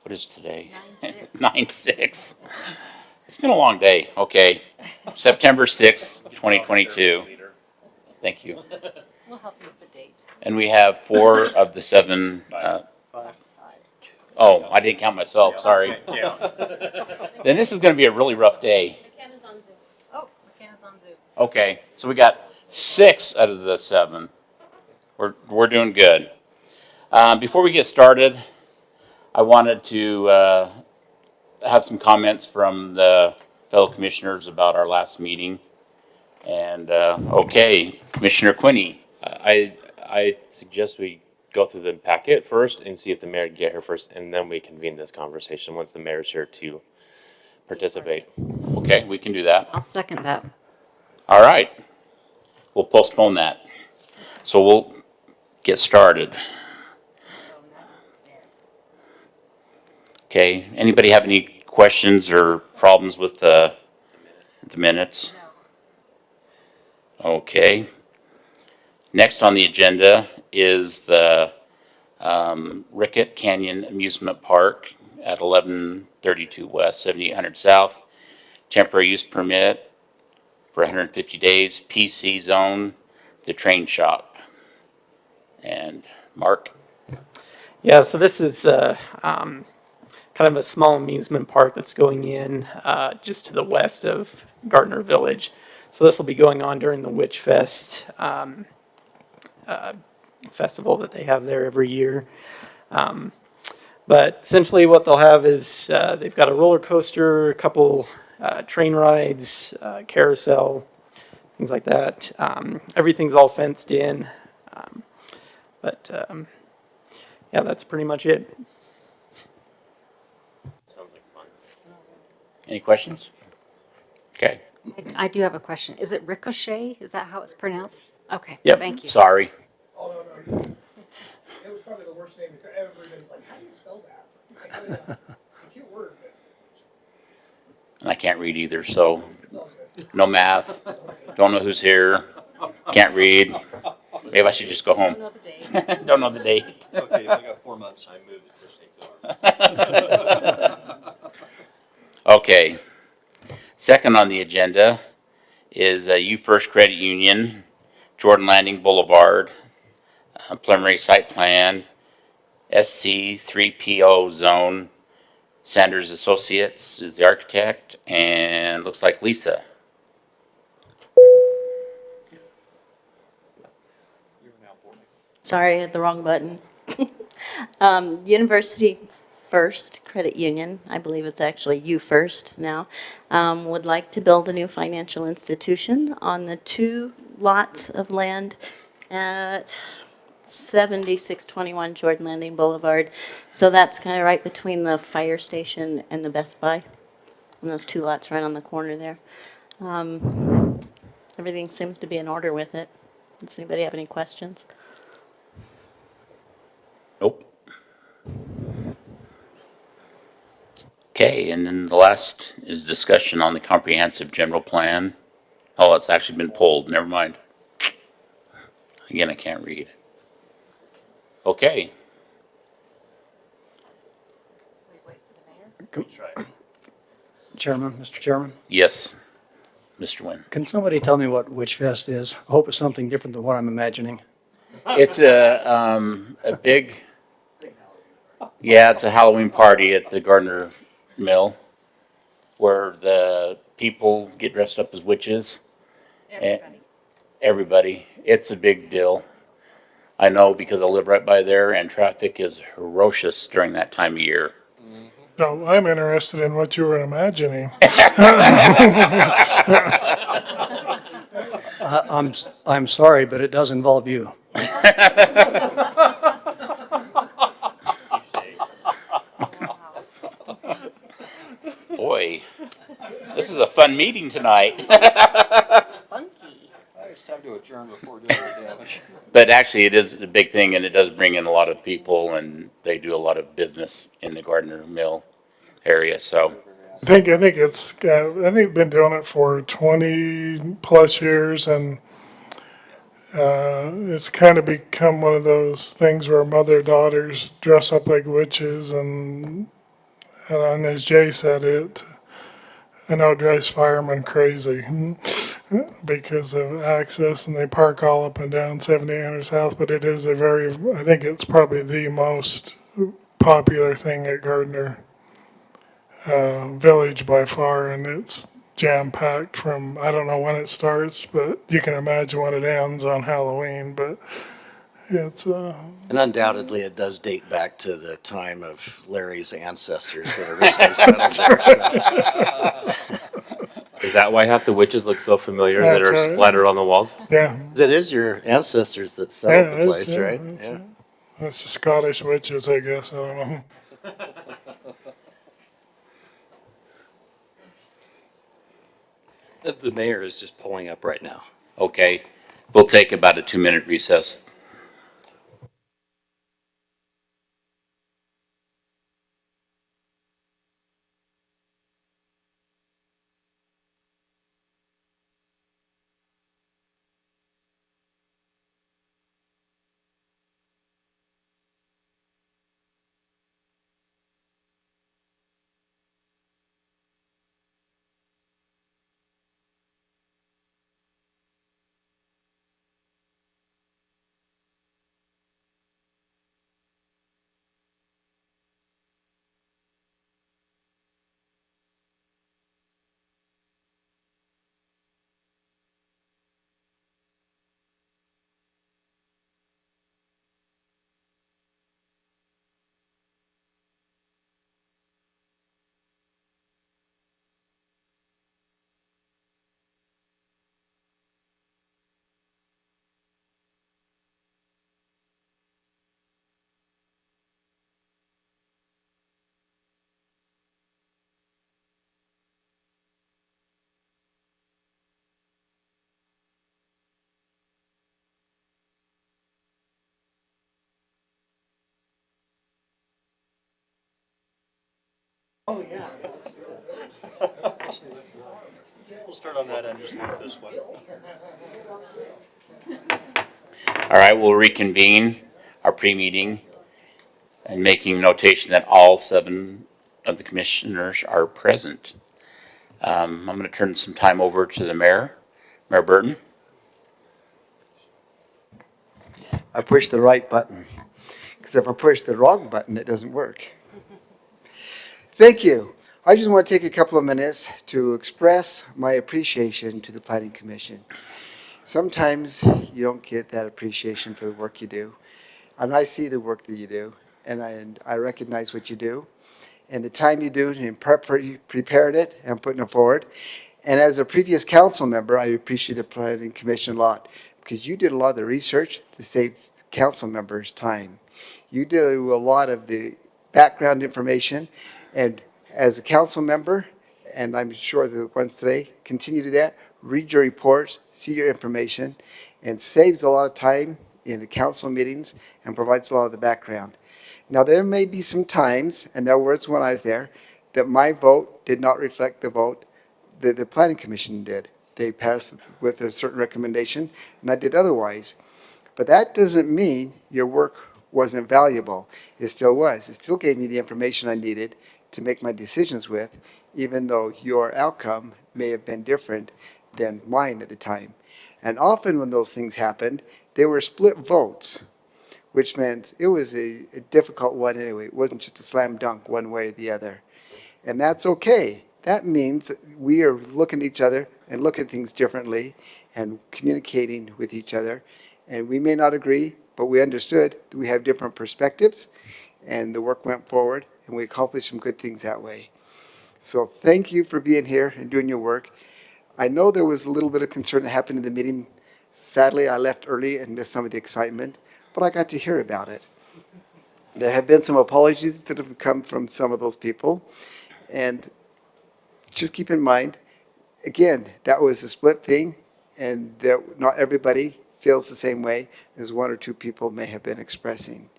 What is today? 9/6. 9/6. It's been a long day. Okay. September 6th, 2022. Thank you. We'll help you with the date. And we have 4 of the 7. Oh, I didn't count myself. Sorry. Then this is going to be a really rough day. McKenna's on Zoom. Oh, McKenna's on Zoom. Okay. So we got 6 out of the 7. We're doing good. Before we get started, I wanted to have some comments from the fellow commissioners about our last meeting. And okay, Commissioner Quinney. I suggest we go through the packet first and see if the mayor can get here first, and then we convene this conversation once the mayor's here to participate. Okay, we can do that. I'll second that. All right. We'll postpone that. So we'll get started. Okay, anybody have any questions or problems with the minutes? Okay. Next on the agenda is the Ricochet Canyon Amusement Park at 1132 West, 7800 South. Temporary use permit for 150 days, PC zone, the train shop. And Mark? Yeah, so this is kind of a small amusement park that's going in just to the west of Gardner Village. So this will be going on during the Witch Fest festival that they have there every year. But essentially what they'll have is they've got a roller coaster, a couple train rides, carousel, things like that. Everything's all fenced in. Yeah, that's pretty much it. Sounds like fun. Any questions? Okay, I do have a question. Is it Ricochet? Is that how it's pronounced? Okay, Yep. thank you. sorry. Oh, no, no. It was probably the worst name because everybody's like, how do you spell that? It's a cute word, but And I can't read either, so it's all good. no math, don't know who's here, can't read. Maybe I should just go home. Don't know the date. Don't know the date. Okay, I got 4 months. I moved the fish takes over. Okay. Second on the agenda is U First Credit Union, Jordan Landing Boulevard, preliminary site plan, SC 3PO zone. Sanders Associates is the architect, and looks like Lisa. Sorry, I hit the wrong button. University First Credit Union, I believe it's actually U First now, would like to build a new financial institution on the 2 lots of land at 7621 Jordan Landing Boulevard. So that's kind of right between the fire station and the Best Buy. And those 2 lots right on the corner there. Everything seems to be in order with it. Does anybody have any questions? Nope. Okay, and then the last is discussion on the comprehensive general plan. Oh, it's actually been pulled, never mind. Again, I can't read. Okay, We wait for the mayor. Chairman, Mr. Chairman, yes, Mr. Wynn. can somebody tell me what Witch Fest is? I hope it's something different than what I'm imagining. It's a big, yeah, it's a Halloween party at the Gardner Mill where the people get dressed up as witches. Everybody. Everybody. It's a big deal. I know because I live right by there and traffic is ferocious during that time of year. No, I'm interested in what you were imagining. I'm sorry, but it does involve you. Boy, this is a fun meeting tonight. Funky. It's time to adjourn before doing the damage. But actually, it is a big thing, and it does bring in a lot of people, and they do a lot of business in the Gardner Mill area, so. I think it's I think been doing it for 20 plus years, and it's kind of become one of those things where mother daughters dress up like witches and And as Jay said, I know it drives firemen crazy because of access, and they park all up and down 7800 South, but it is I think it's probably the most popular thing at Gardner Village by far, and it's jam-packed from, I don't know when it starts, but you can imagine when it ends on Halloween, but it's, And undoubtedly, it does date back to the time of Larry's ancestors that originally settled there. So. Is that why half the witches look so familiar that That's are right. splattered on the walls? yeah. It is your ancestors that settled the place, right? Yeah. That's the Scottish witches, I guess, I don't know. The mayor is just pulling up right now. Okay, we'll take about a 2-minute recess. We'll start on that end, just like this one. All right, we'll reconvene our pre-meeting and making notation that all 7 of the commissioners are present. I'm going to turn some time over to the mayor, Mayor Burton. I pushed the right button, because if I push the wrong button, it doesn't work. Thank you. I just want to take a couple of minutes to express my appreciation to the Planning Commission. Sometimes you don't get that appreciation for the work you do, and I see the work that you do, and I recognize what you do, and the time you do in prepared it and putting it forward. And as a previous council member, I appreciate the Planning Commission a lot, because you did a lot of the research to save council members time. You did a lot of the background information, and as a council member, and I'm sure the ones today, continue to do that, read your reports, see your information, and saves a lot of time in the council meetings and provides a lot of the background. Now, there may be some times, and there was when I was there, that my vote did not reflect the vote that the Planning Commission did. They passed with a certain recommendation, and I did otherwise. But that doesn't mean your work wasn't valuable. It still was. It still gave me the information I needed to make my decisions with, even though your outcome may have been different than mine at the time. And often when those things happened, they were split votes, which meant it was a difficult one anyway. It wasn't just a slam dunk one way or the other. And that's okay. That means we are looking at each other and looking at things differently and communicating with each other. And we may not agree, but we understood that we have different perspectives, and the work went forward, and we accomplished some good things that way. So thank you for being here and doing your work. I know there was a little bit of concern that happened in the meeting. Sadly, I left early and missed some of the excitement, but I got to hear about it. There have been some apologies that have come from some of those people. And just keep in mind, again, that was a split thing, and that not everybody feels the same way as 1 or 2 people may have been expressing.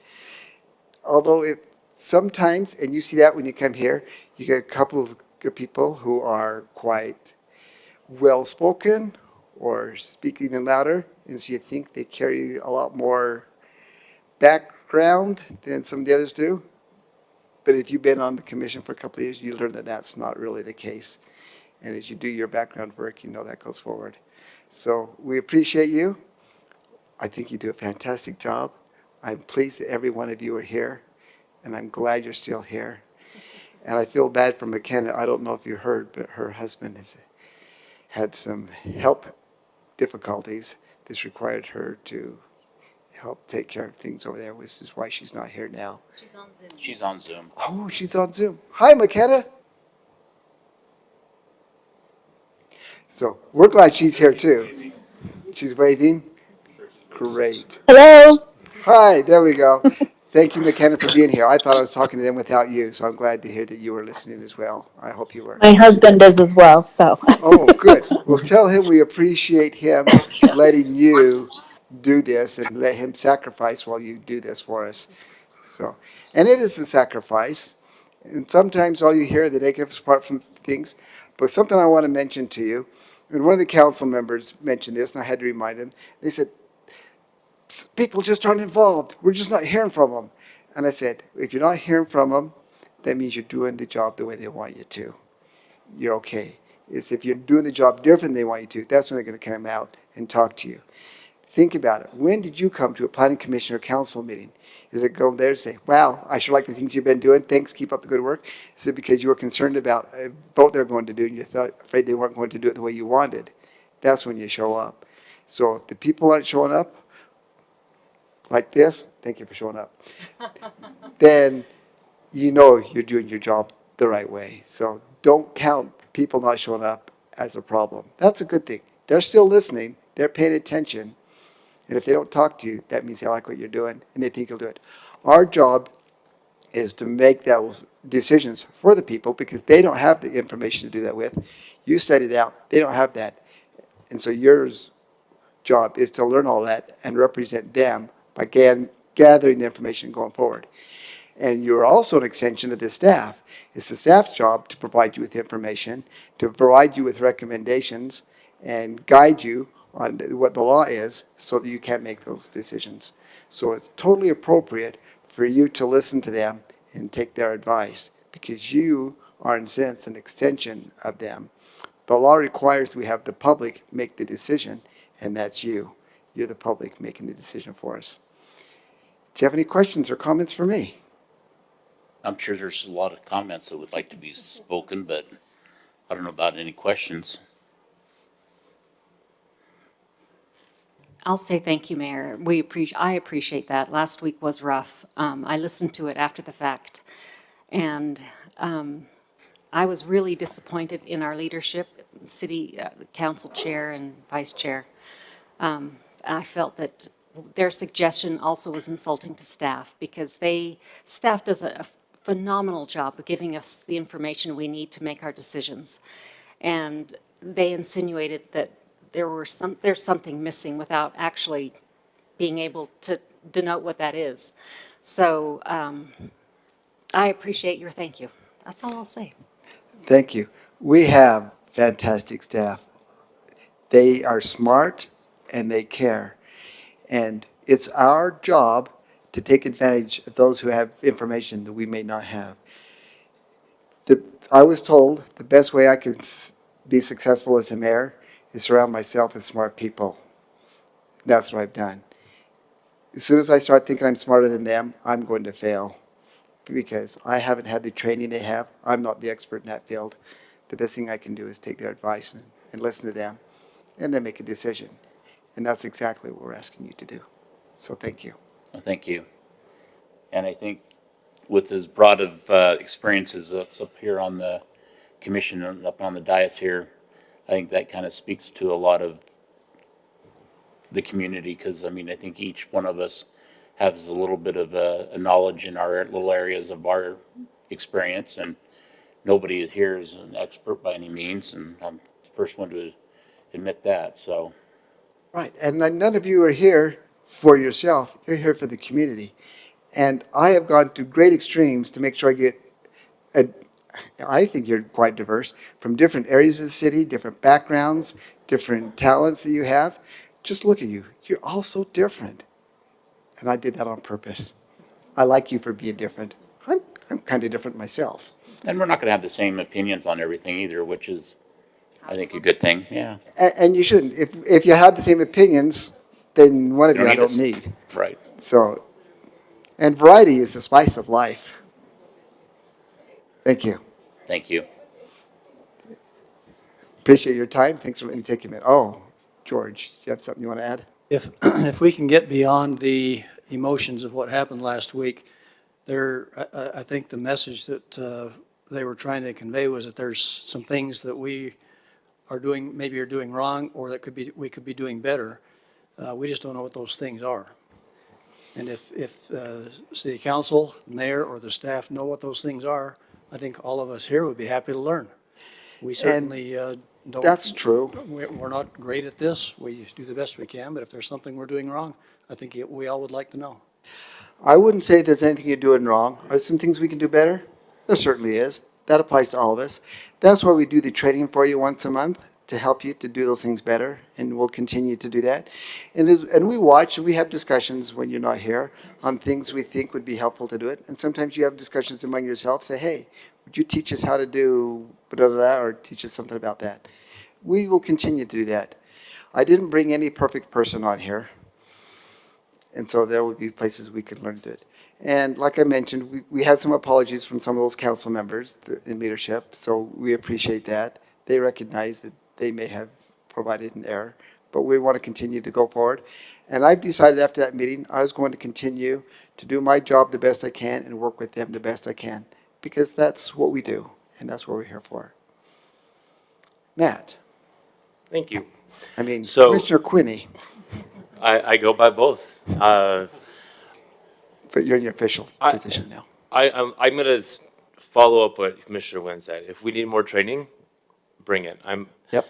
Although sometimes, and you see that when you come here, you get a couple of people who are quite well-spoken or speak even louder, and so you think they carry a lot more background than some of the others do. But if you've been on the commission for a couple of years, you learn that that's not really the case. And as you do your background work, you know that goes forward. So we appreciate you. I think you do a fantastic job. I'm pleased that every one of you are here, and I'm glad you're still here. And I feel bad for McKenna. I don't know if you heard, but her husband has had some health difficulties. This required her to help take care of things over there, which is why she's not here now. She's on Zoom. She's on Zoom. Oh, she's on Zoom. Hi, McKenna. So we're glad she's here too. She's waving. Great. Hello. Hi, there we go. Thank you, McKenna, for being here. I thought I was talking to them without you, so I'm glad to hear that you were listening as well. I hope you were. My husband is as well, so. Oh, good. Well, tell him we appreciate him letting you do this and let him sacrifice while you do this for us. So, and it is a sacrifice. And sometimes all you hear are the negatives apart from things. But something I want to mention to you, and one of the council members mentioned this, and I had to remind him. They said, people just aren't involved. We're just not hearing from them. And I said, if you're not hearing from them, that means you're doing the job the way they want you to. You're okay. It's if you're doing the job different than they want you to, that's when they're going to come out and talk to you. Think about it. When did you come to a planning commission or council meeting? Is it go there and say, wow, I sure like the things you've been doing. Thanks, keep up the good work? Is it because you were concerned about a vote they're going to do and you thought afraid they weren't going to do it the way you wanted? That's when you show up. So if the people aren't showing up like this, thank you for showing up, then you know you're doing your job the right way. So don't count people not showing up as a problem. That's a good thing. They're still listening. They're paying attention. And if they don't talk to you, that means they like what you're doing and they think you'll do it. Our job is to make those decisions for the people because they don't have the information to do that with. You studied out. They don't have that. And so your job is to learn all that and represent them by gathering the information going forward. And you're also an extension of the staff. It's the staff's job to provide you with information, to provide you with recommendations, and guide you on what the law is so that you can make those decisions. So it's totally appropriate for you to listen to them and take their advice because you are in a sense an extension of them. The law requires we have the public make the decision, and that's you. You're the public making the decision for us. Do you have any questions or comments for me? I'm sure there's a lot of comments that would like to be spoken, but I don't know about any questions. I'll say thank you, Mayor. I appreciate that. Last week was rough. I listened to it after the fact, and I was really disappointed in our leadership, city council chair and vice chair. I felt that their suggestion also was insulting to staff because staff does a phenomenal job of giving us the information we need to make our decisions. And they insinuated that there's something missing without actually being able to denote what that is. So I appreciate your thank you. That's all I'll say. Thank you. We have fantastic staff. They are smart and they care. And it's our job to take advantage of those who have information that we may not have. I was told the best way I could be successful as a mayor is surround myself with smart people. That's what I've done. As soon as I start thinking I'm smarter than them, I'm going to fail because I haven't had the training they have. I'm not the expert in that field. The best thing I can do is take their advice and listen to them and then make a decision. And that's exactly what we're asking you to do. So thank you. Well, thank you. And I think with as broad of experiences that's up here on the commission and up on the dais here, I think that kind of speaks to a lot of the community because, I mean, I think each one of us has a little bit of a knowledge in our little areas of our experience, and nobody here is an expert by any means, and I'm the first one to admit that, so. Right, and none of you are here for yourself. You're here for the community. And I have gone to great extremes to make sure I get, I think you're quite diverse, from different areas of the city, different backgrounds, different talents that you have. Just look at you. You're all so different. And I did that on purpose. I like you for being different. I'm kind of different myself. And we're not gonna have the same opinions on everything either, which is, I think, a good thing, yeah. And you shouldn't. If you have the same opinions, then one of You you don't I need don't us. need. Right. So, and variety is the spice of life. Thank you. Thank you. Appreciate your time. Thanks for letting me take a minute. Oh, George, do you have something you want to add? If, if we can get beyond the emotions of what happened last week, I think the message that they were trying to convey was that there's some things that we are doing, maybe are doing wrong, or that we could be doing better. We just don't know what those things are. And if city council, mayor, or the staff know what those things are, I think all of us here would be happy to learn. We certainly don't. That's true. We're not great at this. We do the best we can, but if there's something we're doing wrong, I think we all would like to know. I wouldn't say there's anything you're doing wrong. Are there some things we can do better? There certainly is. That applies to all of us. That's why we do the training for you once a month, to help you to do those things better, and we'll continue to do that. And we watch, we have discussions when you're not here on things we think would be helpful to do it. And sometimes you have discussions among yourself, say, hey, would you teach us how to do blah, or teach us something about that? We will continue to do that. I didn't bring any perfect person on here. And so there will be places we can learn to do it. And like I mentioned, we had some apologies from some of those council members in leadership, so we appreciate that. They recognize that they may have provided an error, but we want to continue to go forward. And I've decided after that meeting, I was going to continue to do my job the best I can and work with them the best I can, because that's what we do, and that's what we're here for. Matt, Thank you. I mean, So- Commissioner Quinney, I go by both. but you're in your official I- position now. I'm gonna follow up what Commissioner Wynn said. If we need more training, bring it. Yep.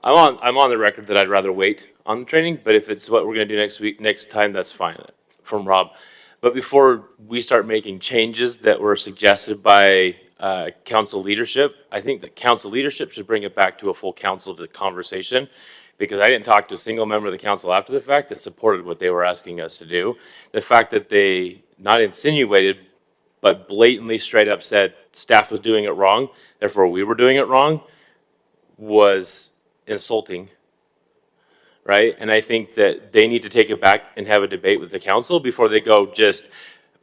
I'm on the record that I'd rather wait on the training, but if it's what we're gonna do next time, that's fine, from Rob. But before we start making changes that were suggested by council leadership, I think that council leadership should bring it back to a full council to conversation, because I didn't talk to a single member of the council after the fact that supported what they were asking us to do. The fact that they not insinuated, but blatantly straight up said staff was doing it wrong, therefore we were doing it wrong, was insulting, right? And I think that they need to take it back and have a debate with the council before they go just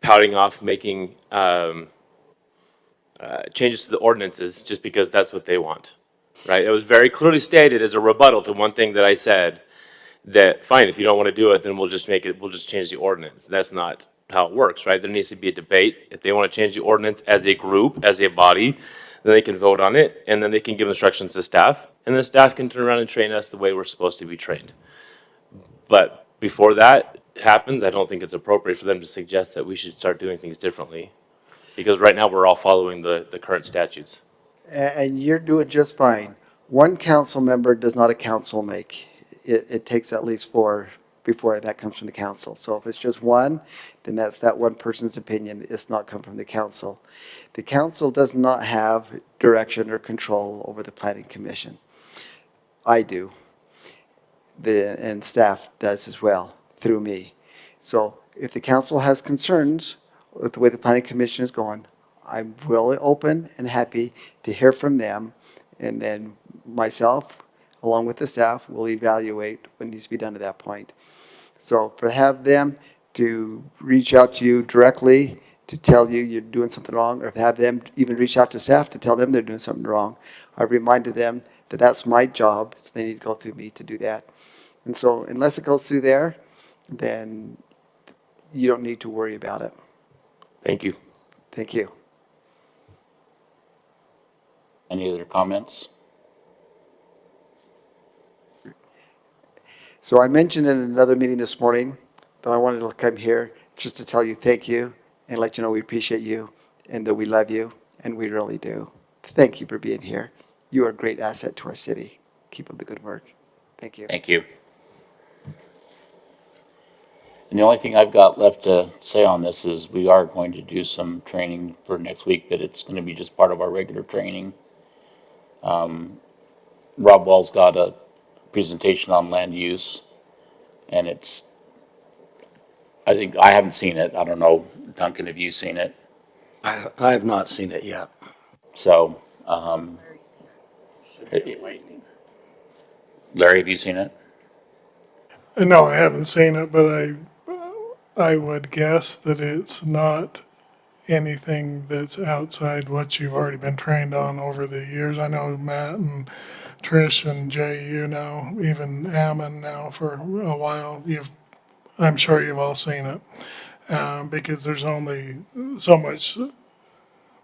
pouting off making changes to the ordinances just because that's what they want, right? It was very clearly stated as a rebuttal to one thing that I said, that fine, if you don't want to do it, then we'll just change the ordinance. That's not how it works, right? There needs to be a debate. If they want to change the ordinance as a group, as a body, then they can vote on it, and then they can give instructions to staff, and then staff can turn around and train us the way we're supposed to be trained. But before that happens, I don't think it's appropriate for them to suggest that we should start doing things differently, because right now we're all following the current statutes. And you're doing just fine. One council member does not a council make. It takes at least 4 before that comes from the council. So if it's just one, then that's that one person's opinion. It's not come from the council. The council does not have direction or control over the planning commission. I do. And staff does as well, through me. So if the council has concerns with the way the planning commission is going, I'm really open and happy to hear from them. And then myself, along with the staff, will evaluate what needs to be done at that point. So have them to reach out to you directly to tell you you're doing something wrong, or have them even reach out to staff to tell them they're doing something wrong. I've reminded them that that's my job, so they need to go through me to do that. And so unless it goes through there, then you don't need to worry about it. Thank you. Thank you. Any other comments? So I mentioned in another meeting this morning that I wanted to come here just to tell you thank you and let you know we appreciate you and that we love you, and we really do. Thank you for being here. You are a great asset to our city. Keep up the good work. Thank you. Thank you. And the only thing I've got left to say on this is we are going to do some training for next week, but it's going to be just part of our regular training. Rob Wall's got a presentation on land use, and I think I haven't seen it. I don't know, Duncan, have you seen it? I have not seen it yet. So, Larry, have you seen it? No, I haven't seen it, but I would guess that it's not anything that's outside what you've already been trained on over the years. I know Matt and Trish and Jay, you know, even Ammon now for a while. I'm sure you've all seen it, because there's only so much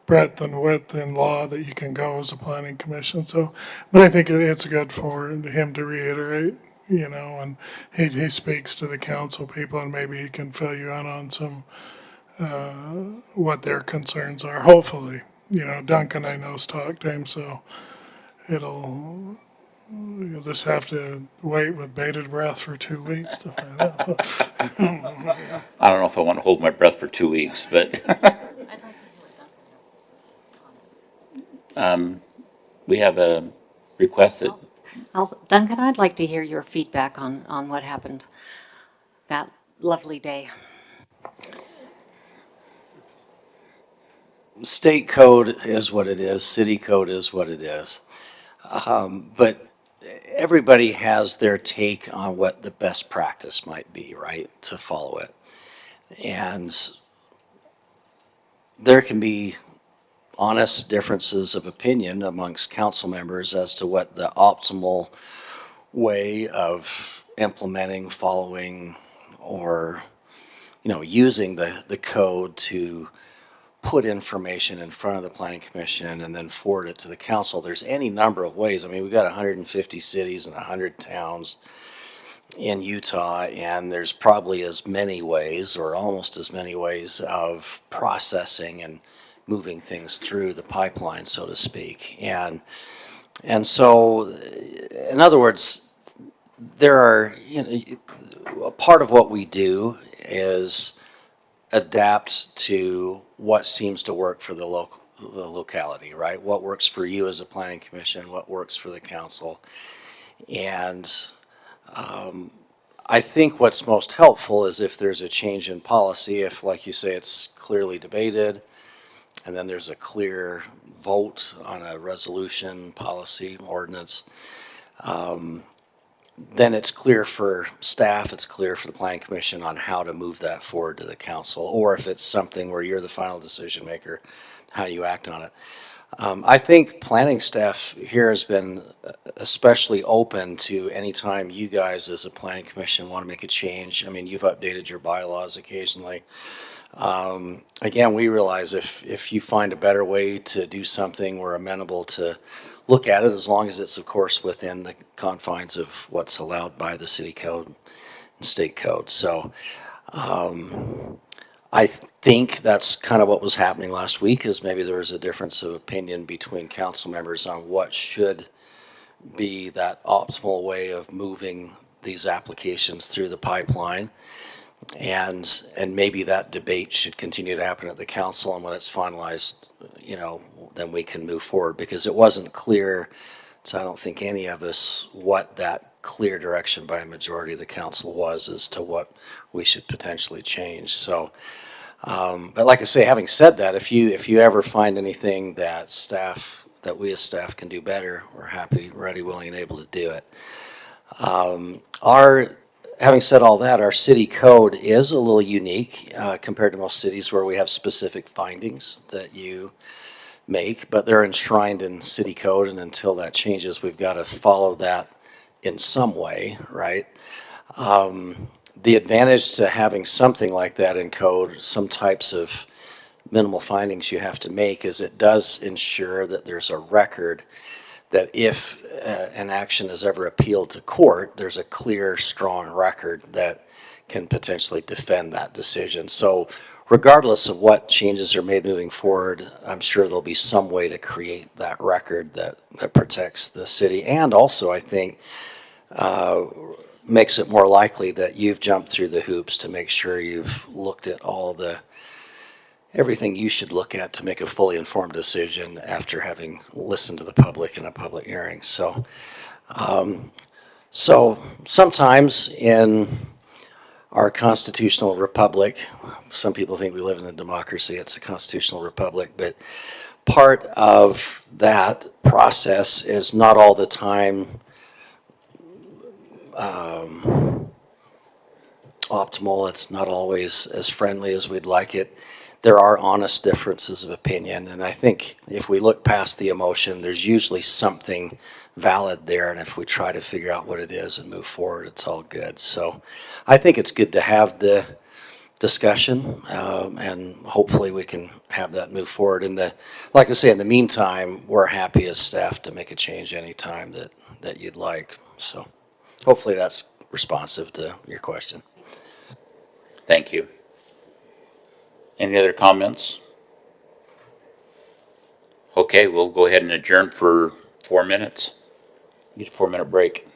breadth and width in law that you can go as a planning commission. So, but I think it's good for him to reiterate, you know, and he speaks to the council people, and maybe he can fill you in on some what their concerns are. Hopefully, you know, Duncan I know's talked to him, so you'll just have to wait with bated breath for 2 weeks to find out. I don't know if I want to hold my breath for 2 weeks, but we have a request that, Duncan, I'd like to hear your feedback on what happened that lovely day. State code is what it is, city code is what it is. But everybody has their take on what the best practice might be, right, to follow it. And there can be honest differences of opinion amongst council members as to what the optimal way of implementing, following, or, you know, using the code to put information in front of the planning commission and then forward it to the council. There's any number of ways. I mean, we've got 150 cities and 100 towns in Utah, and there's probably as many ways or almost as many ways of processing and moving things through the pipeline, so to speak. And so, in other words, there are, you know, a part of what we do is adapt to what seems to work for the locality, right? What works for you as a planning commission, what works for the council. And I think what's most helpful is if there's a change in policy, if, like you say, it's clearly debated, and then there's a clear vote on a resolution, policy, ordinance, then it's clear for staff, it's clear for the planning commission on how to move that forward to the council, or if it's something where you're the final decision maker, how you act on it. I think planning staff here has been especially open to any time you guys as a planning commission want to make a change. I mean, you've updated your bylaws occasionally. Again, we realize if you find a better way to do something, we're amenable to look at it, as long as it's, of course, within the confines of what's allowed by the city code and state code. So I think that's kind of what was happening last week, is maybe there was a difference of opinion between council members on what should be that optimal way of moving these applications through the pipeline. And maybe that debate should continue to happen at the council, and when it's finalized, you know, then we can move forward, because it wasn't clear, so I don't think any of us, what that clear direction by a majority of the council was as to what we should potentially change. So, but like I say, having said that, if you ever find anything that we as staff can do better, we're happy, ready, willing, and able to do it. Having said all that, our city code is a little unique compared to most cities where we have specific findings that you make, but they're enshrined in city code, and until that changes, we've got to follow that in some way, right? The advantage to having something like that in code, some types of minimal findings you have to make, is it does ensure that there's a record that if an action is ever appealed to court, there's a clear, strong record that can potentially defend that decision. So regardless of what changes are made moving forward, I'm sure there'll be some way to create that record that protects the city, and also, I think, makes it more likely that you've jumped through the hoops to make sure you've looked at everything you should look at to make a fully informed decision after having listened to the public in a public hearing. So sometimes in our constitutional republic. Some people think we live in a democracy. It's a constitutional republic, but part of that process is not all the time optimal. It's not always as friendly as we'd like it. There are honest differences of opinion, and I think if we look past the emotion, there's usually something valid there, and if we try to figure out what it is and move forward, it's all good. So I think it's good to have the discussion, and hopefully we can have that move forward. Like I say, in the meantime, we're happy as staff to make a change anytime that you'd like. So hopefully that's responsive to your question. Thank you. Any other comments? Okay, we'll go ahead and adjourn for 4 minutes. Get a 4-minute break.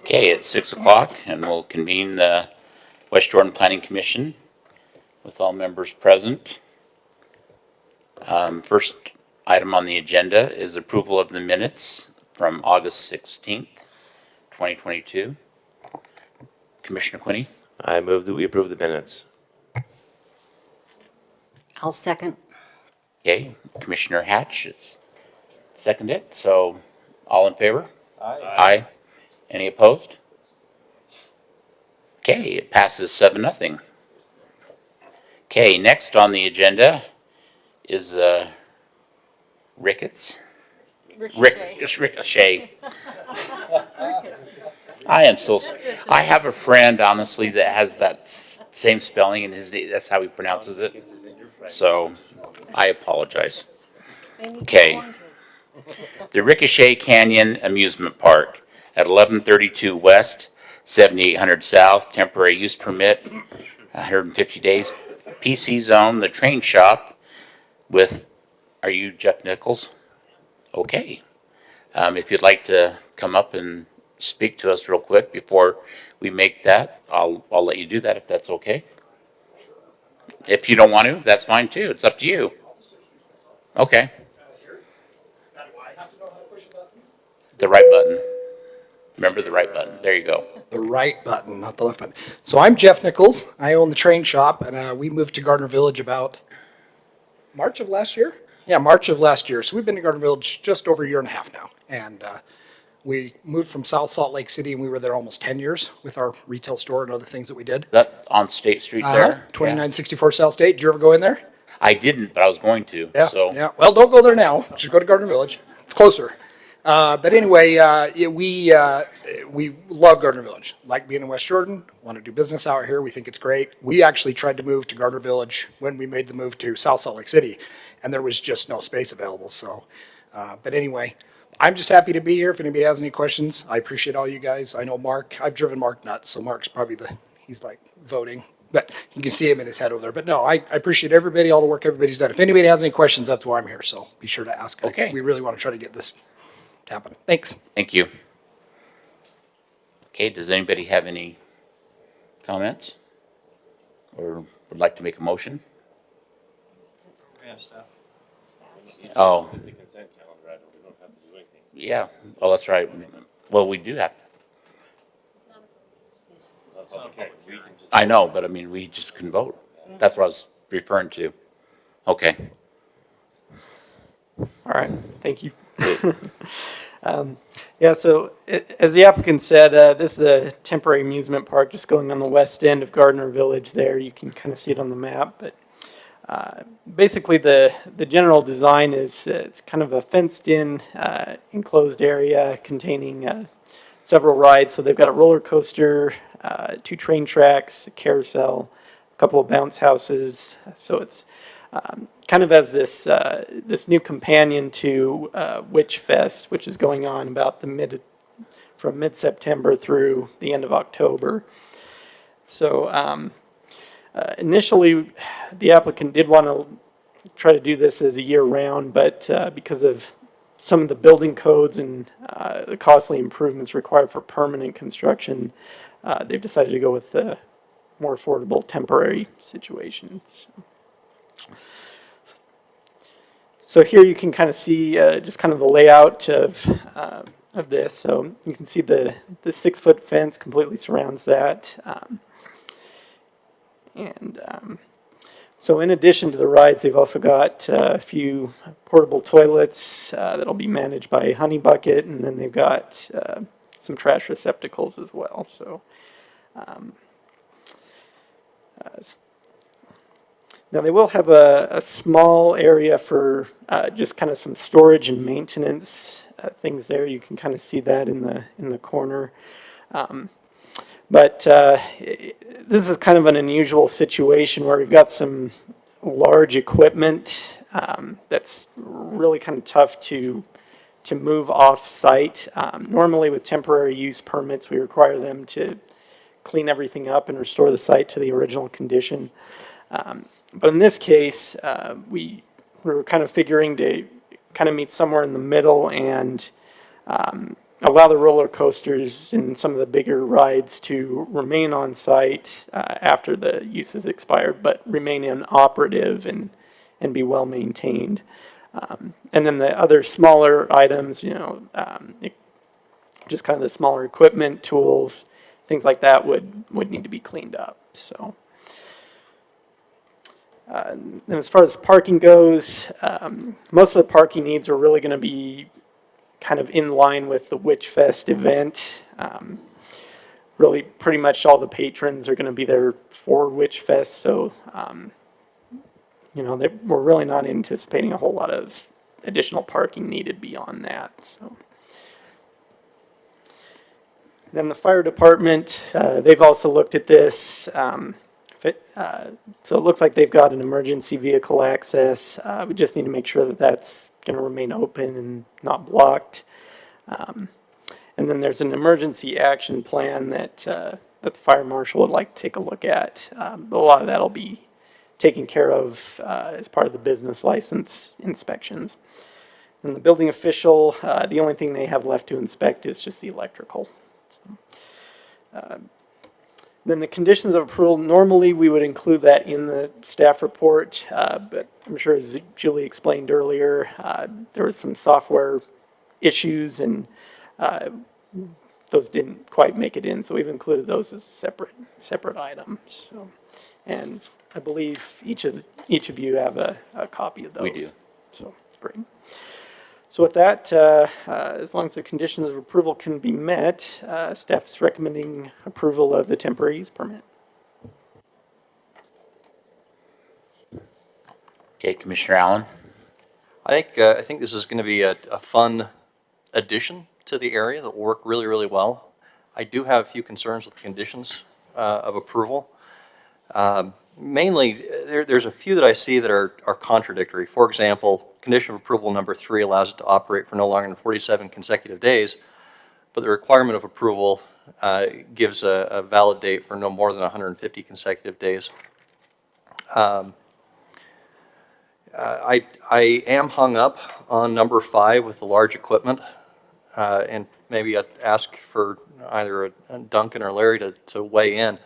Okay, it's 6 o'clock, and we'll convene the West Jordan Planning Commission with all members present. First item on the agenda is approval of the minutes from August 16th, 2022. Commissioner Quinney? I move that we approve the minutes. I'll second. Okay, Commissioner Hatch is seconded, so all in favor? Aye. Any opposed? Okay, it passes 7-0. Okay, next on the agenda is Ricketts. Ricochet. I am so, I have a friend, honestly, that has that same spelling in his name. That's how he pronounces it. So I apologize. Okay. The Ricochet Canyon Amusement Park at 1132 West, 7800 South, temporary use permit, 150 days. PC zone, the train shop with, are you Jeff Nichols? Okay. If you'd like to come up and speak to us real quick before we make that, I'll let you do that if that's okay. If you don't want to, that's fine too. It's up to you. Okay. Now, do I have to know how to push a button? The right button. Remember the right button. There you go. The right button, not the left button. So I'm Jeff Nichols. I own the train shop, and we moved to Gardner Village about March of last year. Yeah, March of last year. So we've been to Gardner Village just over a year and a half now. And we moved from South Salt Lake City, and we were there almost 10 years with our retail store and other things that we did. That on State Street there? 2964 South State. Did you ever go in there? I didn't, but I was going to. Yeah, So yeah. Well, don't go there now. Just go to Gardner Village. It's closer. But anyway, we love Gardner Village. Like being in West Jordan, want to do business out here. We think it's great. We actually tried to move to Gardner Village when we made the move to South Salt Lake City, and there was just no space available. So, but anyway, I'm just happy to be here. If anybody has any questions, I appreciate all you guys. I know Mark. I've driven Mark nuts, so Mark's probably he's like voting. But you can see him in his head over there. But no, I appreciate everybody, all the work everybody's done. If anybody has any questions, that's why I'm here. So be sure to ask. Okay. We really want to try to get this to happen. Thanks. thank you. Okay, does anybody have any comments? Or would like to make a motion? Oh, It's a consent calendar item, we don't have to do anything. yeah. Oh, that's right. Well, we do have, We can just. I know, but I mean, we just can vote. That's what I was referring to. Okay. All right, thank you. Yeah, so as the applicant said, this is a temporary amusement park just going on the west end of Gardner Village there. You can kind of see it on the map, but basically the general design is it's kind of a fenced-in enclosed area containing several rides. So they've got a roller coaster, 2 train tracks, a carousel, a couple of bounce houses. So it's kind of as this new companion to Witch Fest, which is going on about from mid-September through the end of October. So initially, the applicant did want to try to do this as a year-round, but because of some of the building codes and the costly improvements required for permanent construction, they've decided to go with the more affordable temporary situations. So here you can kind of see just kind of the layout of this. So you can see the 6-foot fence completely surrounds that. So in addition to the rides, they've also got a few portable toilets that'll be managed by Honey Bucket, and then they've got some trash receptacles as well. So now they will have a small area for just kind of some storage and maintenance things there. You can kind of see that in the corner. But this is kind of an unusual situation where we've got some large equipment that's really kind of tough to move off site. Normally with temporary use permits, we require them to clean everything up and restore the site to the original condition. But in this case, we were kind of figuring to kind of meet somewhere in the middle and allow the roller coasters and some of the bigger rides to remain on site after the use is expired, but remain inoperative and be well maintained. And then the other smaller items, just kind of the smaller equipment, tools, things like that would need to be cleaned up. So And as far as parking goes, most of the parking needs are really going to be kind of in line with the Witch Fest event. Really, pretty much all the patrons are going to be there for Witch Fest, so we're really not anticipating a whole lot of additional parking needed beyond that. So. Then the fire department, they've also looked at this. So it looks like they've got an emergency vehicle access. We just need to make sure that that's going to remain open and not blocked. And then there's an emergency action plan that the fire marshal would like to take a look at. But a lot of that will be taken care of as part of the business license inspections. And the building official, the only thing they have left to inspect is just the electrical. Then the conditions of approval, normally we would include that in the staff report, but I'm sure as Julie explained earlier, there was some software issues and those didn't quite make it in, so we've included those as separate items. So, and I believe each of you have a copy of those. We do. So, great. So with that, as long as the conditions of approval can be met, staff is recommending approval of the temporary use permit. Okay, Commissioner Allen? I think this is going to be a fun addition to the area that will work really, really well. I do have a few concerns with the conditions of approval. Mainly, there's a few that I see that are contradictory. For example, condition of approval number 3 allows it to operate for no longer than 47 consecutive days, but the requirement of approval gives a valid date for no more than 150 consecutive days. I am hung up on number 5 with the large equipment, and maybe I'd ask for either Duncan or Larry to weigh in.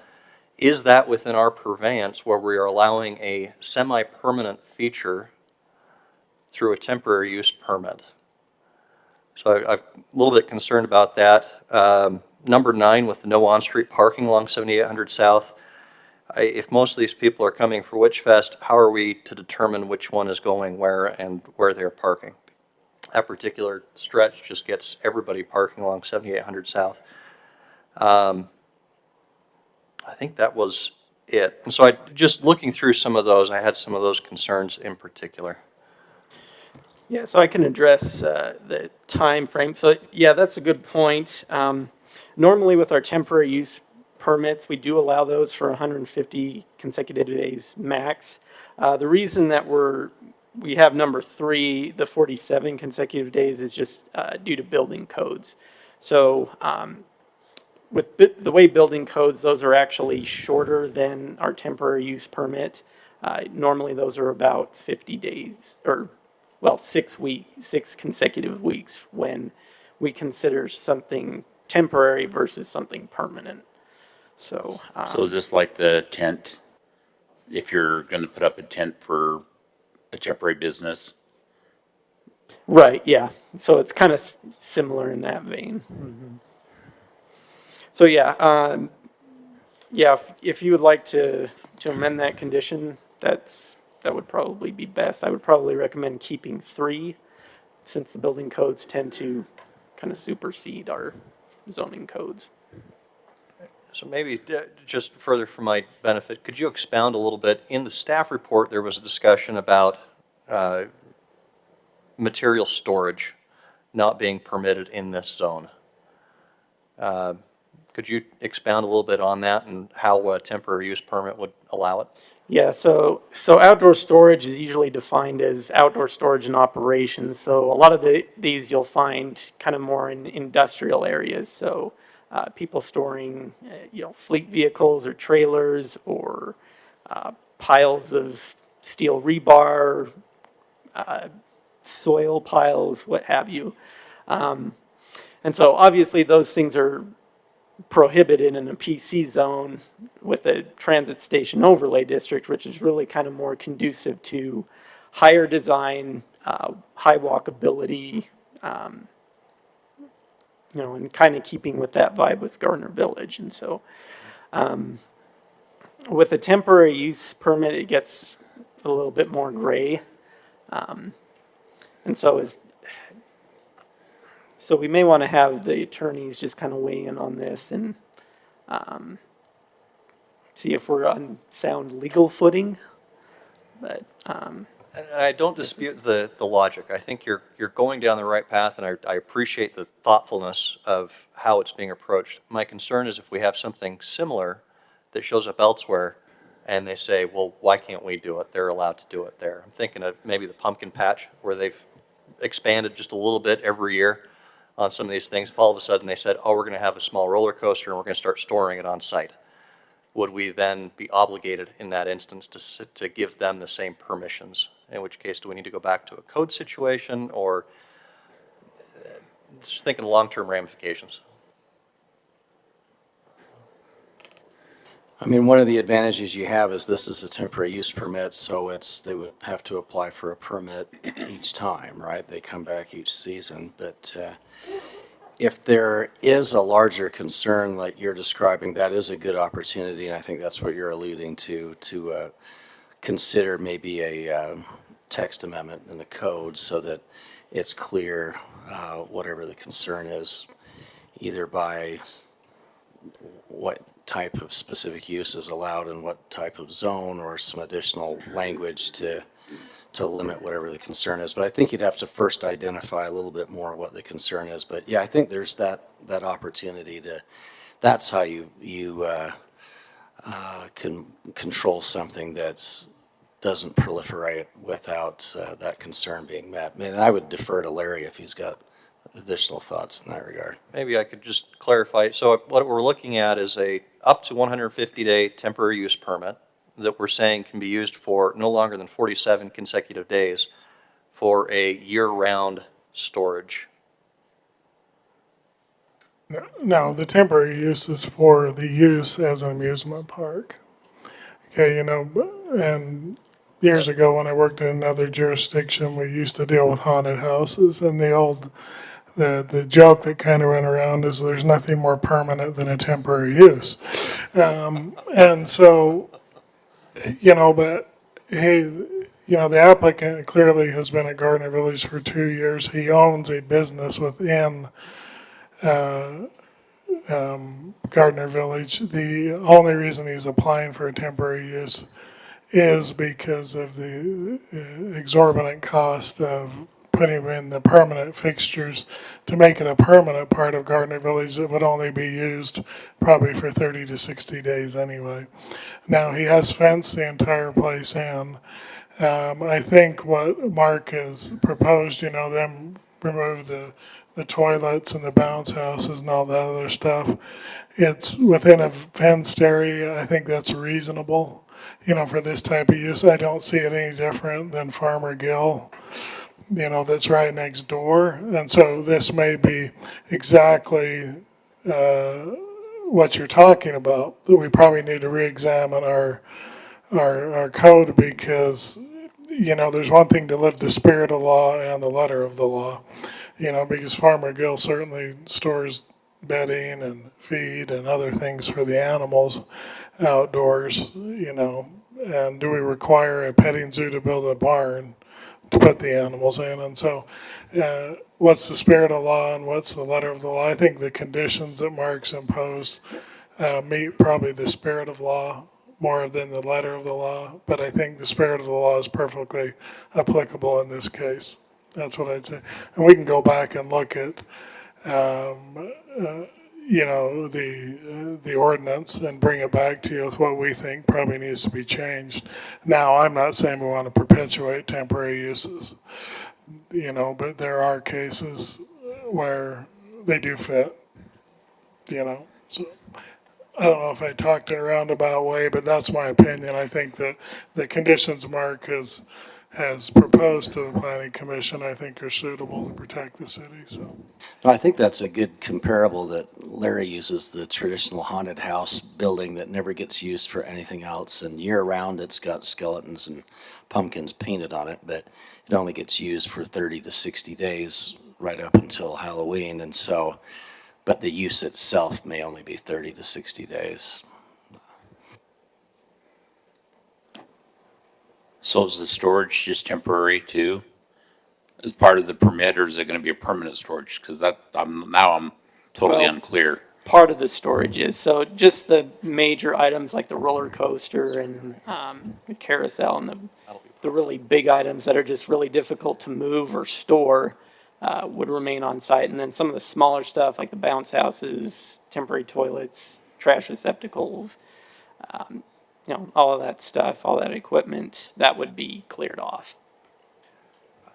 Is that within our purveyance where we are allowing a semi-permanent feature through a temporary use permit? So I'm a little bit concerned about that. Number 9 with the no on-street parking along 7800 South. If most of these people are coming for Witch Fest, how are we to determine which one is going where and where they're parking? That particular stretch just gets everybody parking along 7800 South. I think that was it. And so just looking through some of those, I had some of those concerns in particular. Yeah, so I can address the time frame. So yeah, that's a good point. Normally with our temporary use permits, we do allow those for 150 consecutive days max. The reason that we have number 3, the 47 consecutive days, is just due to building codes. So with the way building codes, those are actually shorter than our temporary use permit. Normally those are about 50 days, or well, 6 consecutive weeks when we consider something temporary versus something permanent. So, So is this like the tent, if you're going to put up a tent for a temporary business? right, yeah. So it's kind of similar in that vein. Mm-hmm. So yeah, if you would like to amend that condition, that would probably be best. I would probably recommend keeping 3, since the building codes tend to kind of supersede our zoning codes. So maybe just further for my benefit, could you expound a little bit? In the staff report, there was a discussion about material storage not being permitted in this zone. Could you expound a little bit on that and how a temporary use permit would allow it? Yeah, so outdoor storage is usually defined as outdoor storage and operations. So a lot of these you'll find kind of more in industrial areas. So people storing, fleet vehicles or trailers or piles of steel rebar, soil piles, what have you. And so obviously those things are prohibited in a PC zone with a transit station overlay district, which is really kind of more conducive to higher design, high walkability, and kind of keeping with that vibe with Gardner Village. And so with a temporary use permit, it gets a little bit more gray. And so so we may want to have the attorneys just kind of weigh in on this and see if we're on sound legal footing. But And I don't dispute the logic. I think you're going down the right path, and I appreciate the thoughtfulness of how it's being approached. My concern is if we have something similar that shows up elsewhere, and they say, well, why can't we do it? They're allowed to do it there. I'm thinking of maybe the pumpkin patch, where they've expanded just a little bit every year on some of these things. If all of a sudden they said, oh, we're going to have a small roller coaster, and we're going to start storing it on site. Would we then be obligated in that instance to give them the same permissions? In which case, do we need to go back to a code situation, or just thinking long-term ramifications? I mean, one of the advantages you have is this is a temporary use permit, so they would have to apply for a permit each time, right? They come back each season, but if there is a larger concern like you're describing, that is a good opportunity, and I think that's what you're alluding to consider maybe a text amendment in the code so that it's clear whatever the concern is, either by what type of specific use is allowed in what type of zone, or some additional language to limit whatever the concern is. But I think you'd have to first identify a little bit more what the concern is. But yeah, I think there's that opportunity that's how you can control something that doesn't proliferate without that concern being met. I mean, I would defer to Larry if he's got additional thoughts in that regard. Maybe I could just clarify. So what we're looking at is a up to 150-day temporary use permit that we're saying can be used for no longer than 47 consecutive days for a year-round storage. No, the temporary use is for the use as an amusement park. Okay, and years ago when I worked in another jurisdiction, we used to deal with haunted houses, and the joke that kind of ran around is there's nothing more permanent than a temporary use. And so, but hey, the applicant clearly has been at Gardner Village for 2 years. He owns a business within Gardner Village. The only reason he's applying for a temporary use is because of the exorbitant cost of putting in the permanent fixtures to make it a permanent part of Gardner Village that would only be used probably for 30 to 60 days anyway. Now, he has fenced the entire place in. I think what Mark has proposed, them remove the toilets and the bounce houses and all that other stuff. It's within a fenced area. I think that's reasonable, for this type of use. I don't see it any different than Farmer Gill, that's right next door. And so this may be exactly what you're talking about, that we probably need to re-examine our code, because, there's one thing to live the spirit of law and the letter of the law, because Farmer Gill certainly stores bedding and feed and other things for the animals outdoors, and do we require a petting zoo to build a barn to put the animals in? And so what's the spirit of law and what's the letter of the law? I think the conditions that Mark's imposed meet probably the spirit of law more than the letter of the law, but I think the spirit of the law is perfectly applicable in this case. That's what I'd say. And we can go back and look at the ordinance and bring it back to you with what we think probably needs to be changed. Now, I'm not saying we want to perpetuate temporary uses, but there are cases where they do fit, so I don't know if I talked in a roundabout way, but that's my opinion. I think that the conditions Mark has proposed to the planning commission, I think, are suitable to protect the city, so. No, I think that's a good comparable that Larry uses, the traditional haunted house building that never gets used for anything else, and year-round it's got skeletons and pumpkins painted on it, but it only gets used for 30 to 60 days right up until Halloween, and so, but the use itself may only be 30 to 60 days. So is the storage just temporary too? As part of the permit, or is it gonna be a permanent storage? Cause I'm totally Well, unclear. part of the storage is, so just the major items like the roller coaster and the carousel and the really big items that are just really difficult to move or store would remain on site. And then some of the smaller stuff like the bounce houses, temporary toilets, trash receptacles, all of that stuff, all that equipment, that would be cleared off.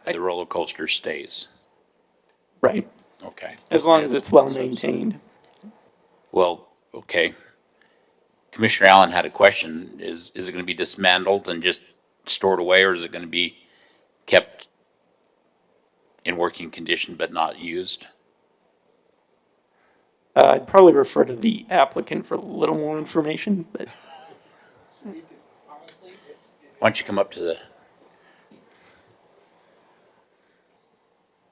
The roller coaster stays. Right. Okay. As long as it's well maintained. Well, okay. Commissioner Allen had a question. Is it gonna be dismantled and just stored away, or is it gonna be kept in working condition but not used? I'd probably refer to the applicant for a little more information, but Honestly, it's. Why don't you come up to the,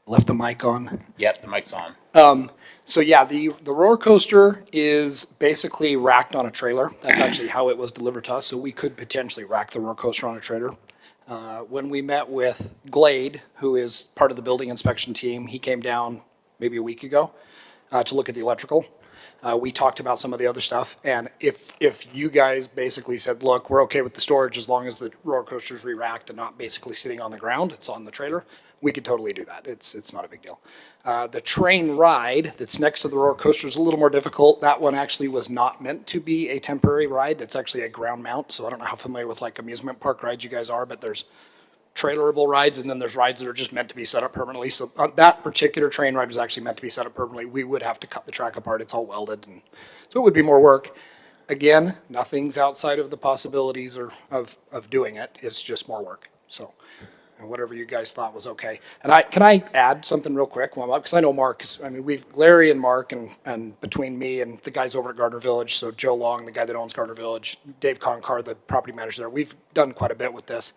Left the mic on. yep, the mic's on. So yeah, the roller coaster is basically racked on a trailer. That's actually how it was delivered to us, so we could potentially rack the roller coaster on a trailer. When we met with Glade, who is part of the building inspection team, he came down maybe a week ago to look at the electrical. We talked about some of the other stuff, and if you guys basically said, look, we're okay with the storage as long as the roller coaster's re-racked and not basically sitting on the ground, it's on the trailer, we could totally do that. It's not a big deal. The train ride that's next to the roller coaster is a little more difficult. That one actually was not meant to be a temporary ride. It's actually a ground mount, so I don't know how familiar with like amusement park rides you guys are, but there's trailerable rides, and then there's rides that are just meant to be set up permanently. So that particular train ride was actually meant to be set up permanently. We would have to cut the track apart. It's all welded, and so it would be more work. Again, nothing's outside of the possibilities or of doing it. It's just more work. So, and whatever you guys thought was okay. And can I add something real quick? Well, because I know Mark. Larry and Mark, and between me and the guys over at Gardner Village, so Joe Long, the guy that owns Gardner Village, Dave Concar, the property manager there, we've done quite a bit with this.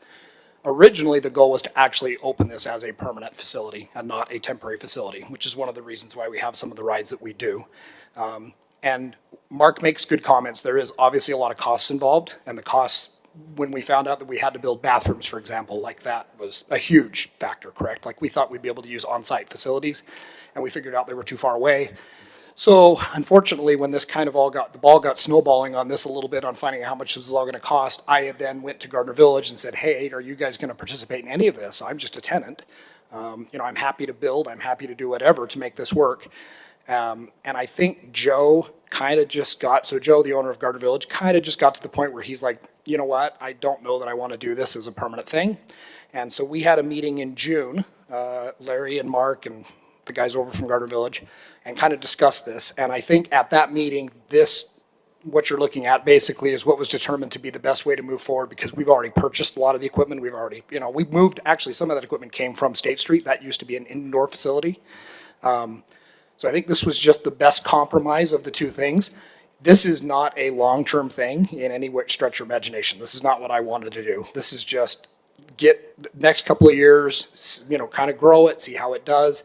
Originally, the goal was to actually open this as a permanent facility and not a temporary facility, which is one of the reasons why we have some of the rides that we do. And Mark makes good comments. There is obviously a lot of costs involved, and the costs, when we found out that we had to build bathrooms, for example, like that was a huge factor, correct? Like we thought we'd be able to use on-site facilities, and we figured out they were too far away. So unfortunately, when this kind of the ball got snowballing on this a little bit on finding out how much this was all gonna cost, I had then went to Gardner Village and said, hey, are you guys gonna participate in any of this? I'm just a tenant. I'm happy to build, I'm happy to do whatever to make this work. And I think Joe kind of just Joe, the owner of Gardner Village, kind of just got to the point where he's like, you know what, I don't know that I wanna do this as a permanent thing. And so we had a meeting in June, Larry and Mark and the guys over from Gardner Village, and kind of discussed this. And I think at that meeting, what you're looking at basically is what was determined to be the best way to move forward, because we've already purchased a lot of the equipment. We've already, we moved, actually some of that equipment came from State Street. That used to be an indoor facility. So I think this was just the best compromise of the two things. This is not a long-term thing in any stretch of imagination. This is not what I wanted to do. This is just get next couple of years, kind of grow it, see how it does.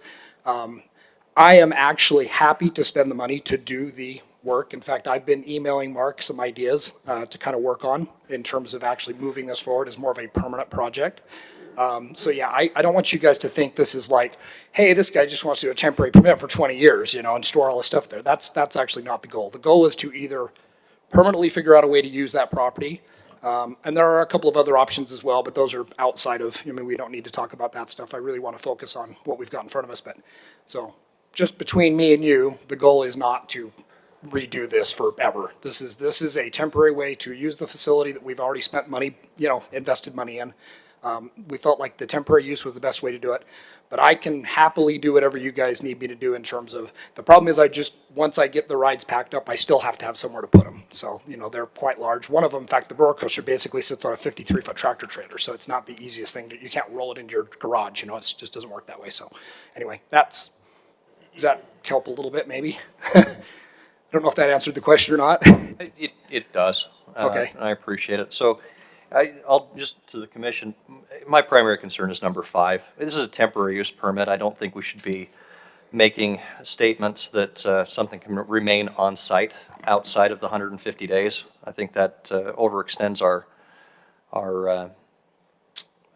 I am actually happy to spend the money to do the work. In fact, I've been emailing Mark some ideas to kind of work on in terms of actually moving this forward as more of a permanent project. So yeah, I don't want you guys to think this is like, hey, this guy just wants to do a temporary permit for 20 years, and store all the stuff there. That's actually not the goal. The goal is to either permanently figure out a way to use that property. And there are a couple of other options as well, but those are outside of, we don't need to talk about that stuff. I really want to focus on what we've got in front of us. But so just between me and you, the goal is not to redo this forever. This is a temporary way to use the facility that we've already spent money, invested money in. We felt like the temporary use was the best way to do it, but I can happily do whatever you guys need me to do in terms of, the problem is once I get the rides packed up, I still have to have somewhere to put them. So, they're quite large. One of them, in fact, the roller coaster basically sits on a 53-foot tractor trailer, so it's not the easiest thing. You can't roll it into your garage, it just doesn't work that way. So anyway, does that help a little bit maybe? I don't know if that answered the question or not. It does. Okay. I appreciate it. So I'll just, to the commission, my primary concern is number 5. This is a temporary use permit. I don't think we should be making statements that something can remain on site outside of the 150 days. I think that overextends our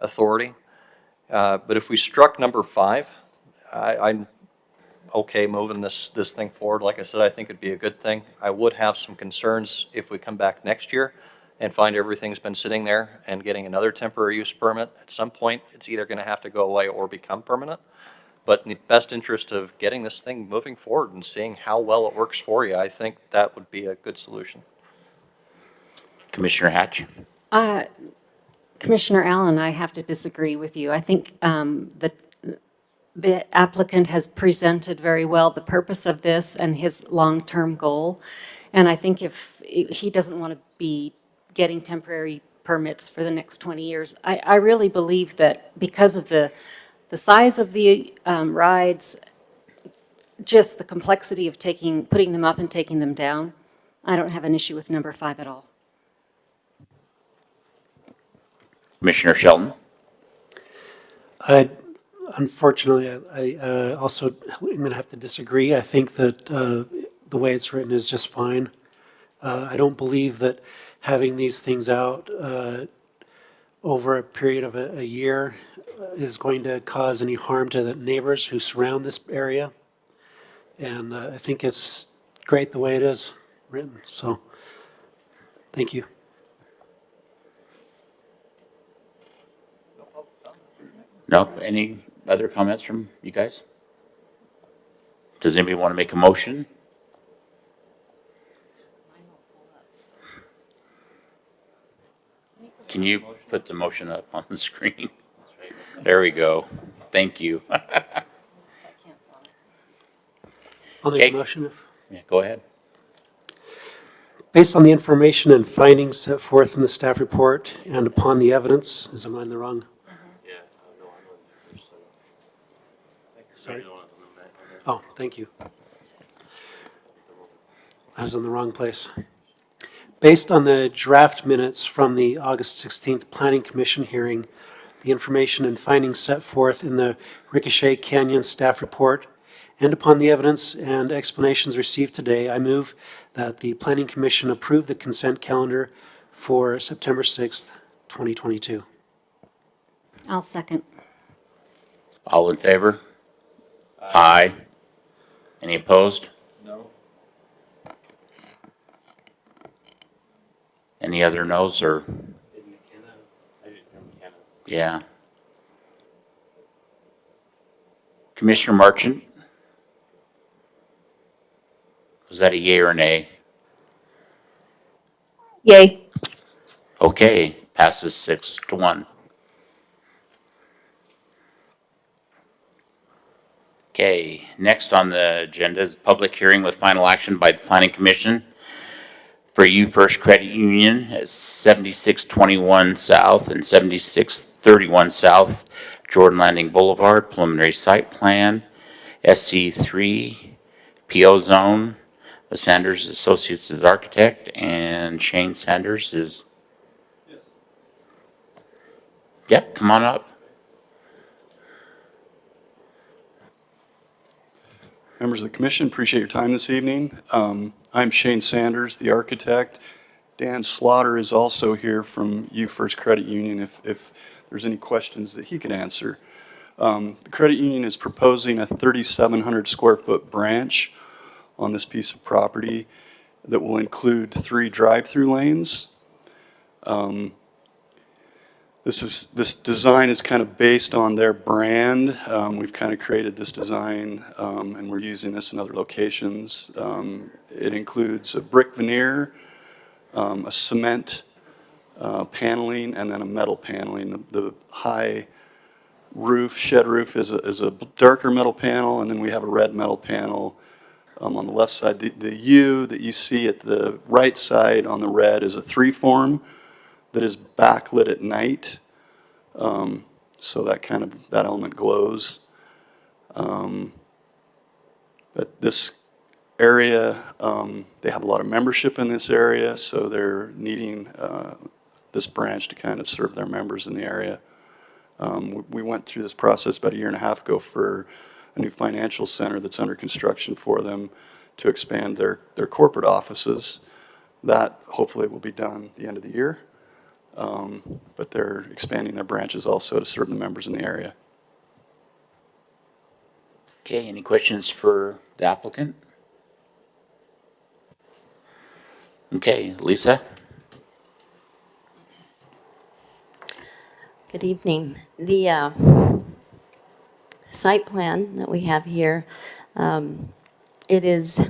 authority. But if we struck number 5, I'm okay moving this thing forward. Like I said, I think it'd be a good thing. I would have some concerns if we come back next year and find everything's been sitting there and getting another temporary use permit. At some point, it's either going to have to go away or become permanent. But in the best interest of getting this thing moving forward and seeing how well it works for you, I think that would be a good solution. Commissioner Hatch? Commissioner Allen, I have to disagree with you. I think the applicant has presented very well the purpose of this and his long-term goal. And I think if he doesn't want to be getting temporary permits for the next 20 years, I really believe that because of the size of the rides, just the complexity of putting them up and taking them down, I don't have an issue with number 5 at all. Commissioner Shelton? Unfortunately, I also am going to have to disagree. I think that the way it's written is just fine. I don't believe that having these things out over a period of a year is going to cause any harm to the neighbors who surround this area. And I think it's great the way it is written. So, thank you. No, any other comments from you guys? Does anybody want to make a motion? Can you put the motion up on the screen? There we go. Thank you. I'll make Okay. a motion. Yeah, go ahead. Based on the information and findings set forth in the staff report and upon the evidence, is am I in the wrong? Yeah, no, I'm on there first. Sorry. Oh, thank you. I was in the wrong place. Based on the draft minutes from the August 16th Planning Commission hearing, the information and findings set forth in the Ricochet Canyon staff report, and upon the evidence and explanations received today, I move that the Planning Commission approve the consent calendar for September 6th, 2022. I'll second. All in favor? Aye. Any opposed? No. Any other no's or? Yeah. Commissioner Marchant? Was that a yay or an nay? Yay. Okay, passes 6-1. Okay, next on the agenda is public hearing with final action by the Planning Commission for U First Credit Union at 7621 South and 7631 South Jordan Landing Boulevard, preliminary site plan, SC3, PO zone. Sanders Associates is architect, and Shane Sanders is. Yep, come on up. Members of the commission, appreciate your time this evening. I'm Shane Sanders, the architect. Dan Slaughter is also here from U First Credit Union if there's any questions that he can answer. The credit union is proposing a 3,700 square foot branch on this piece of property that will include 3 drive-through lanes. This design is kind of based on their brand. We've kind of created this design, and we're using this in other locations. It includes a brick veneer, a cement paneling, and then a metal paneling. The high roof, shed roof, is a darker metal panel, and then we have a red metal panel on the left side. The U that you see at the right side on the red is a 3-form that is backlit at night, so that element glows. But this area, they have a lot of membership in this area, so they're needing this branch to kind of serve their members in the area. We went through this process about 1.5 years ago for a new financial center that's under construction for them to expand their corporate offices. That hopefully will be done at the end of the year. But they're expanding their branches also to serve the members in the area. Okay, any questions for the applicant? Okay, Lisa? Good evening. The site plan that we have here, it is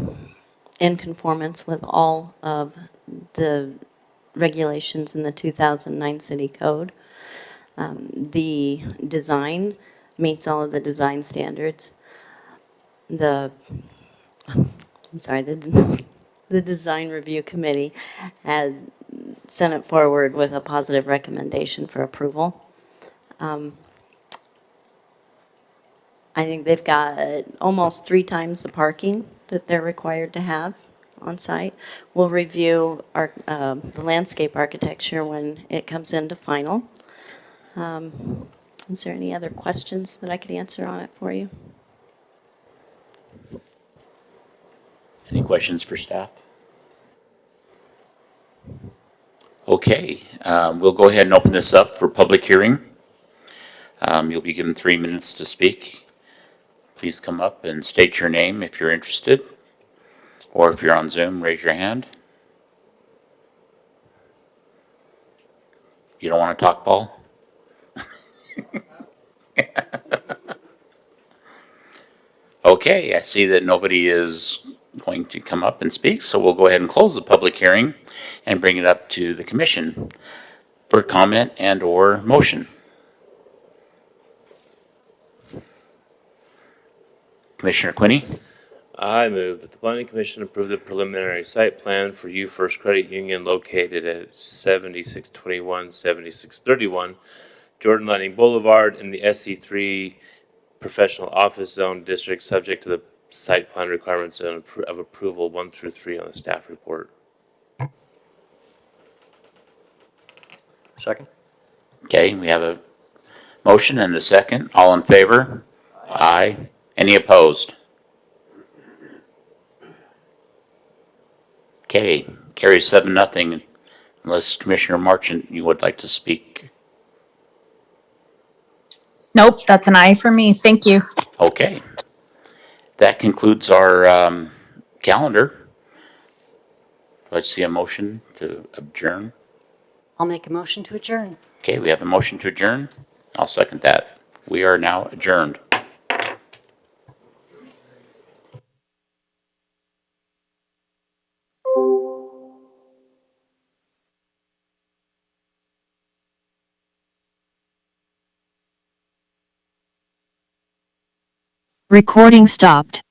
in conformance with all of the regulations in the 2009 City Code. The design meets all of the design standards. The the design review committee had sent it forward with a positive recommendation for approval. I think they've got almost 3 times the parking that they're required to have on site. We'll review the landscape architecture when it comes into final. Is there any other questions that I could answer on it for you? Any questions for staff? Okay, we'll go ahead and open this up for public hearing. You'll be given 3 minutes to speak. Please come up and state your name if you're interested, or if you're on Zoom, raise your hand. You don't want to talk, Paul? Okay, I see that nobody is going to come up and speak, so we'll go ahead and close the public hearing and bring it up to the commission for comment and/or motion. Commissioner Quinney? I move that the planning commission approve the preliminary site plan for U First Credit Union located at 7621, 7631 Jordan Landing Boulevard in the SE3 Professional Office Zone District, subject to the site plan requirements of approval 1 through 3 on the staff report. Second? Okay, we have a motion and a second. All in favor? Aye. Any opposed? Okay, carries 7-0, unless Commissioner Marchant, you would like to speak. Nope, that's an aye for me. Thank you. Okay. That concludes our calendar. Do I see a motion to adjourn? I'll make a motion to adjourn. Okay, we have a motion to adjourn. I'll second that. We are now adjourned. Recording stopped.